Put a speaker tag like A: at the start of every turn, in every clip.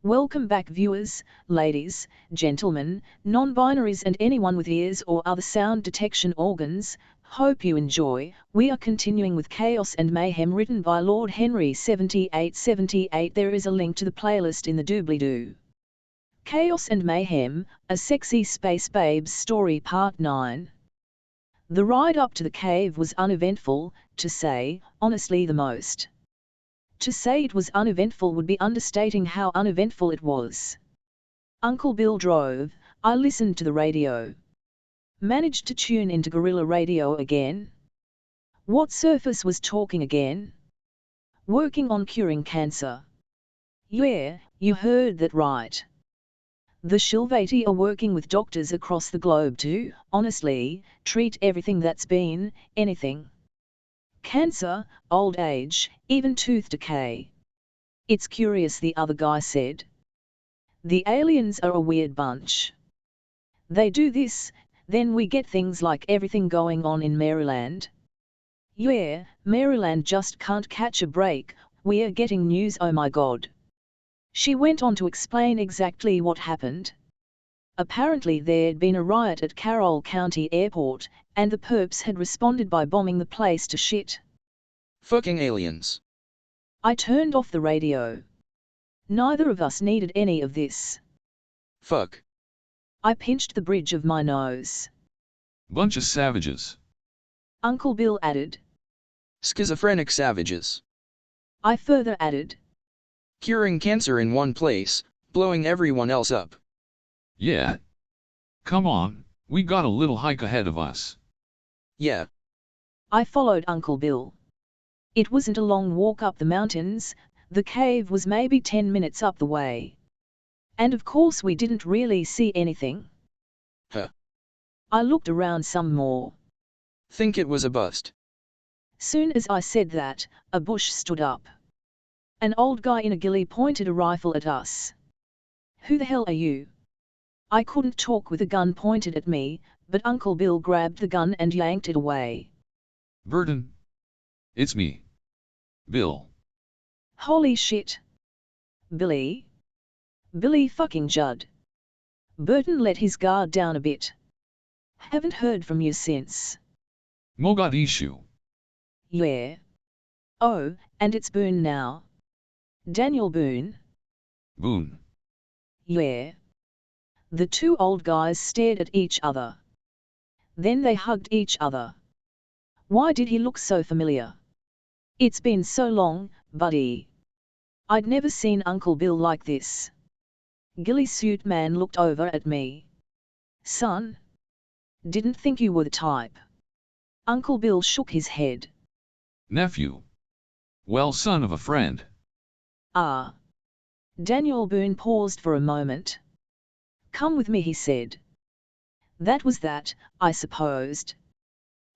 A: Welcome back viewers, ladies, gentlemen, non-binaries and anyone with ears or other sound detection organs. Hope you enjoy. We are continuing with Chaos and Mayhem written by Lord Henry 7878. There is a link to the playlist in the doobly-doo. Chaos and Mayhem, a sexy space babes story part 9. The ride up to the cave was uneventful, to say, honestly the most. To say it was uneventful would be understating how uneventful it was. Uncle Bill drove, I listened to the radio. Managed to tune into guerrilla radio again. What surface was talking again? Working on curing cancer. Yeah, you heard that right. The Shilvati are working with doctors across the globe to, honestly, treat everything that's been, anything. Cancer, old age, even tooth decay. It's curious, the other guy said. The aliens are a weird bunch. They do this, then we get things like everything going on in Maryland. Yeah, Maryland just can't catch a break, we're getting news, oh my god. She went on to explain exactly what happened. Apparently there'd been a riot at Carroll County Airport, and the perps had responded by bombing the place to shit.
B: Fucking aliens.
A: I turned off the radio. Neither of us needed any of this.
B: Fuck.
A: I pinched the bridge of my nose.
C: Bunch of savages.
A: Uncle Bill added.
B: Schizophrenic savages.
A: I further added.
B: Curing cancer in one place, blowing everyone else up.
C: Yeah. Come on, we got a little hike ahead of us.
B: Yeah.
A: I followed Uncle Bill. It wasn't a long walk up the mountains, the cave was maybe 10 minutes up the way. And of course we didn't really see anything.
B: Huh.
A: I looked around some more.
B: Think it was a bust.
A: Soon as I said that, a bush stood up. An old guy in a ghillie pointed a rifle at us. Who the hell are you? I couldn't talk with a gun pointed at me, but Uncle Bill grabbed the gun and yanked it away.
C: Burton. It's me. Bill.
A: Holy shit. Billy? Billy fucking Judd. Burton let his guard down a bit. Haven't heard from you since.
C: Mogadishu.
A: Yeah. Oh, and it's Boone now. Daniel Boone.
C: Boone.
A: Yeah. The two old guys stared at each other. Then they hugged each other. Why did he look so familiar? It's been so long, buddy. I'd never seen Uncle Bill like this. Ghillie suit man looked over at me. Son? Didn't think you were the type. Uncle Bill shook his head.
C: Nephew. Well, son of a friend.
A: Ah. Daniel Boone paused for a moment. Come with me, he said. That was that, I supposed.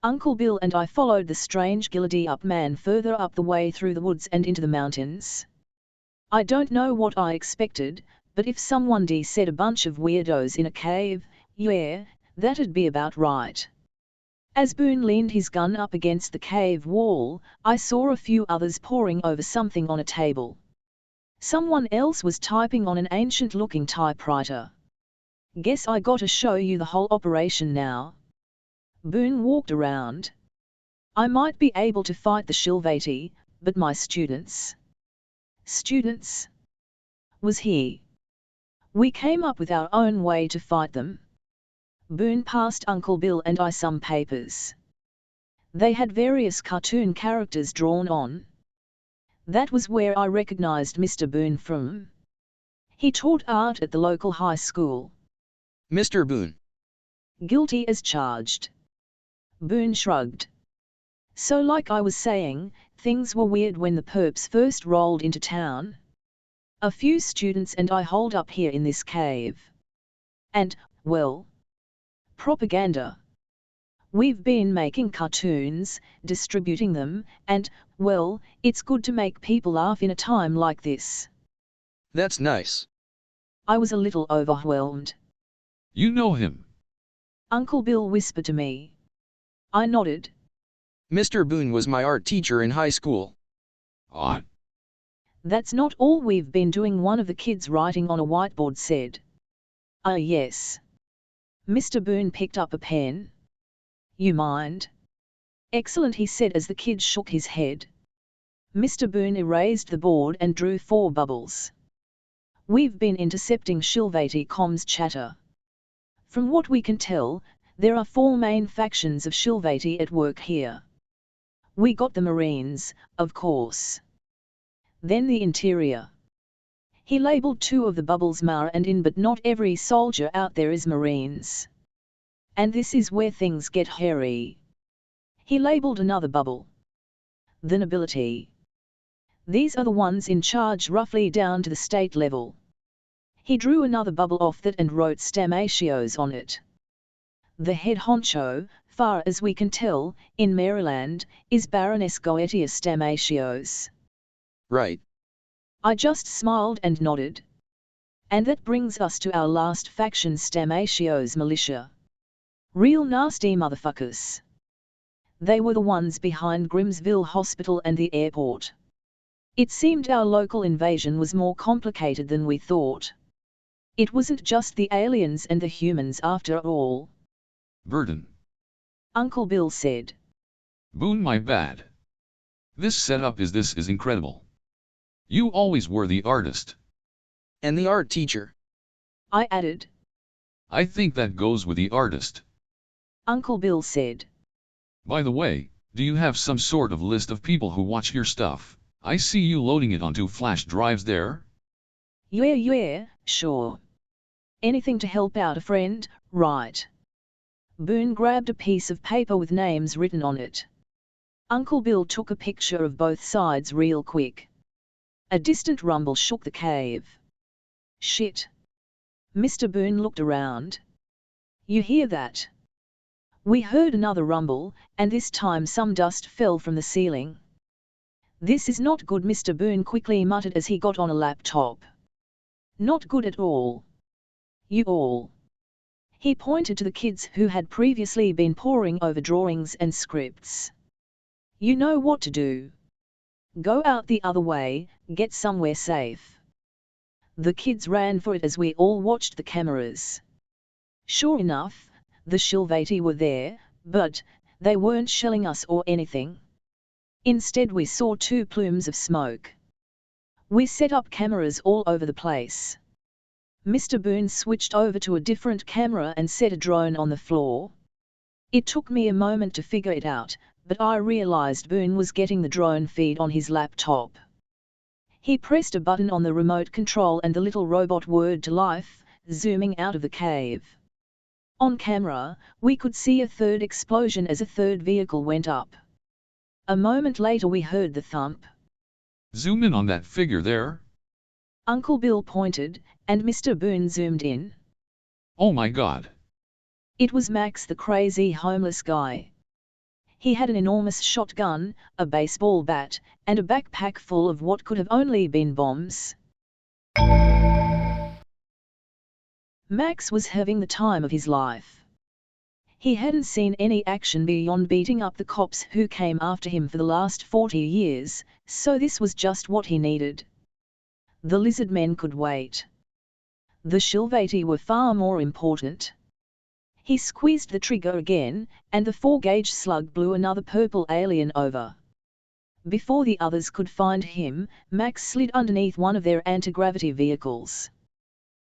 A: Uncle Bill and I followed the strange ghillie-up man further up the way through the woods and into the mountains. I don't know what I expected, but if someone said a bunch of weirdos in a cave, yeah, that'd be about right. As Boone leaned his gun up against the cave wall, I saw a few others poring over something on a table. Someone else was typing on an ancient-looking typewriter. Guess I gotta show you the whole operation now. Boone walked around. I might be able to fight the Shilvati, but my students. Students? Was he? We came up with our own way to fight them. Boone passed Uncle Bill and I some papers. They had various cartoon characters drawn on. That was where I recognized Mr. Boone from. He taught art at the local high school.
B: Mr. Boone.
A: Guilty as charged. Boone shrugged. So like I was saying, things were weird when the perps first rolled into town. A few students and I holed up here in this cave. And, well, propaganda. We've been making cartoons, distributing them, and, well, it's good to make people laugh in a time like this.
B: That's nice.
A: I was a little overwhelmed.
C: You know him.
A: Uncle Bill whispered to me. I nodded.
B: Mr. Boone was my art teacher in high school.
C: Odd.
A: That's not all we've been doing, one of the kids writing on a whiteboard said. Ah yes. Mr. Boone picked up a pen. You mind? Excellent, he said as the kid shook his head. Mr. Boone erased the board and drew 4 bubbles. We've been intercepting Shilvati comms chatter. From what we can tell, there are 4 main factions of Shilvati at work here. We got the Marines, of course. Then the interior. He labelled 2 of the bubbles Mar and In, but not every soldier out there is Marines. And this is where things get hairy. He labelled another bubble. The nobility. These are the ones in charge roughly down to the state level. He drew another bubble off that and wrote Stamacios on it. The head honcho, far as we can tell, in Maryland, is Baroness Goetia Stamacios.
B: Right.
A: I just smiled and nodded. And that brings us to our last faction, Stamacios militia. Real nasty motherfuckers. They were the ones behind Grimsville Hospital and the airport. It seemed our local invasion was more complicated than we thought. It wasn't just the aliens and the humans after all.
C: Burton.
A: Uncle Bill said.
C: Boone, my bad. This setup is incredible. You always were the artist.
B: And the art teacher.
A: I added.
C: I think that goes with the artist.
A: Uncle Bill said.
C: By the way, do you have some sort of list of people who watch your stuff? I see you loading it onto flash drives there.
A: Yeah, sure. Anything to help out a friend, right? Boone grabbed a piece of paper with names written on it. Uncle Bill took a picture of both sides real quick. A distant rumble shook the cave. Shit. Mr. Boone looked around. You hear that? We heard another rumble, and this time some dust fell from the ceiling. This is not good, Mr. Boone quickly muttered as he got on a laptop. Not good at all. You all. He pointed to the kids who had previously been poring over drawings and scripts. You know what to do. Go out the other way, get somewhere safe. The kids ran for it as we all watched the cameras. Sure enough, the Shilvati were there, but they weren't shelling us or anything. Instead we saw 2 plumes of smoke. We set up cameras all over the place. Mr. Boone switched over to a different camera and set a drone on the floor. It took me a moment to figure it out, but I realized Boone was getting the drone feed on his laptop. He pressed a button on the remote control and the little robot whirred to life, zooming out of the cave. On camera, we could see a 3rd explosion as a 3rd vehicle went up. A moment later we heard the thump.
C: Zoom in on that figure there.
A: Uncle Bill pointed, and Mr. Boone zoomed in.
C: Oh my God.
A: It was Max, the crazy homeless guy. He had an enormous shotgun, a baseball bat, and a backpack full of what could have only been bombs. Max was having the time of his life. He hadn't seen any action beyond beating up the cops who came after him for the last 40 years, so this was just what he needed. The lizard men could wait. The Shilvati were far more important. He squeezed the trigger again, and the 4-gauge slug blew another purple alien over. Before the others could find him, Max slid underneath one of their anti-gravity vehicles.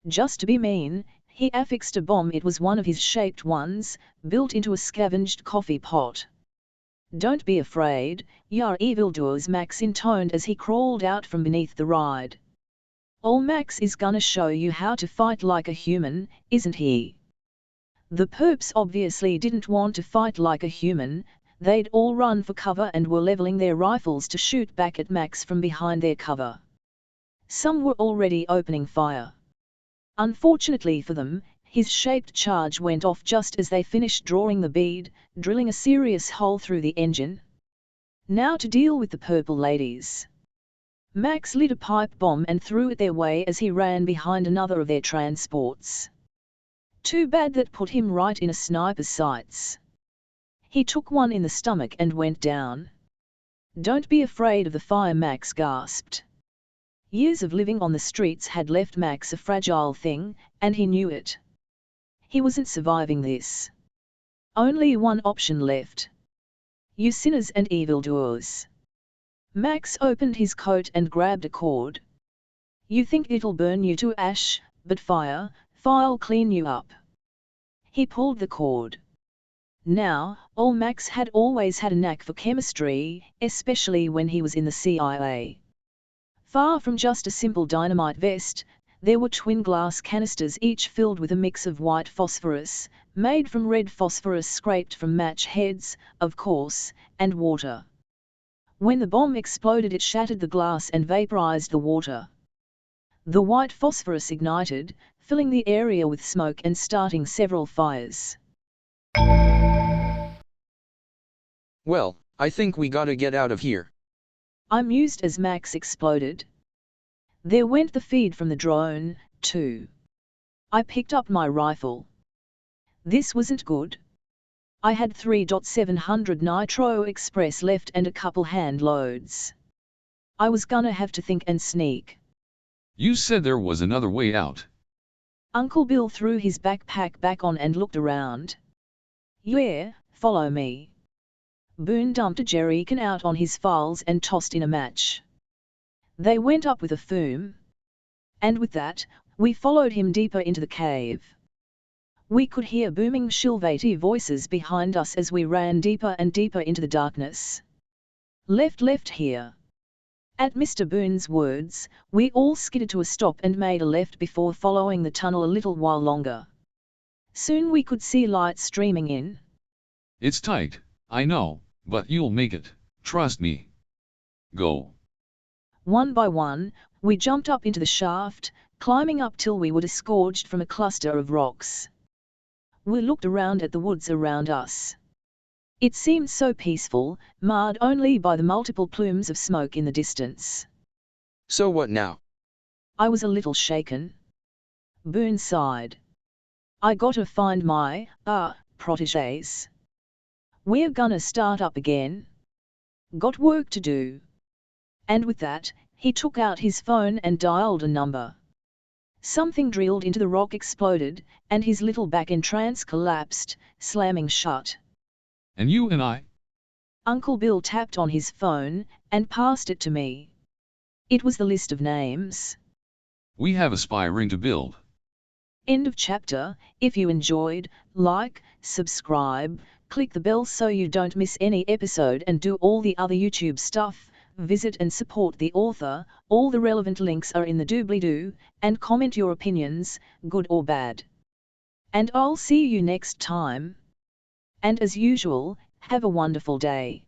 A: Just to be mean, he affixed a bomb. It was one of his shaped ones, built into a scavenged coffee pot. Don't be afraid, you're evildoers, Max intoned as he crawled out from beneath the ride. Ol' Max is gonna show you how to fight like a human, isn't he? The perps obviously didn't want to fight like a human. They'd all run for cover and were leveling their rifles to shoot back at Max from behind their cover. Some were already opening fire. Unfortunately for them, his shaped charge went off just as they finished drawing the bead, drilling a serious hole through the engine. Now to deal with the purple ladies. Max lit a pipe bomb and threw it their way as he ran behind another of their transports. Too bad that put him right in a sniper's sights. He took one in the stomach and went down. Don't be afraid of the fire, Max gasped. Years of living on the streets had left Max a fragile thing, and he knew it. He wasn't surviving this. Only one option left. You sinners and evildoers. Max opened his coat and grabbed a cord. You think it'll burn you to ash, but fire'll clean you up. He pulled the cord. Now, old Max had always had a knack for chemistry, especially when he was in the CIA. Far from just a simple dynamite vest, there were twin glass canisters each filled with a mix of white phosphorus, made from red phosphorus scraped from match heads, of course, and water. When the bomb exploded, it shattered the glass and vaporized the water. The white phosphorus ignited, filling the area with smoke and starting several fires.
B: Well, I think we gotta get out of here.
A: I mused as Max exploded. There went the feed from the drone, too. I picked up my rifle. This wasn't good. I had 3.700 Nitro Express left and a couple hand loads. I was gonna have to think and sneak.
C: You said there was another way out.
A: Uncle Bill threw his backpack back on and looked around. Yeah, follow me. Boone dumped a jerrycan out on his files and tossed in a match. They went up with a fume. And with that, we followed him deeper into the cave. We could hear booming Shilvati voices behind us as we ran deeper and deeper into the darkness. Left here. At Mr. Boone's words, we all skidded to a stop and made a left before following the tunnel a little while longer. Soon we could see light streaming in.
C: It's tight, I know, but you'll make it, trust me. Go.
A: One by one, we jumped up into the shaft, climbing up till we were disgorged from a cluster of rocks. We looked around at the woods around us. It seemed so peaceful, marred only by the multiple plumes of smoke in the distance.
B: So what now?
A: I was a little shaken. Boone sighed. I gotta find my, protégés. We're gonna start up again. Got work to do. And with that, he took out his phone and dialed a number. Something drilled into the rock, exploded, and his little back entrance collapsed, slamming shut.
C: And you and I?
A: Uncle Bill tapped on his phone, and passed it to me. It was the list of names.
C: We have a spy ring to build.
A: End of chapter. If you enjoyed, like, subscribe, click the bell so you don't miss any episode, and do all the other YouTube stuff. Visit and support the author. All the relevant links are in the doobly-doo, and comment your opinions, good or bad. And I'll see you next time. And as usual, have a wonderful day.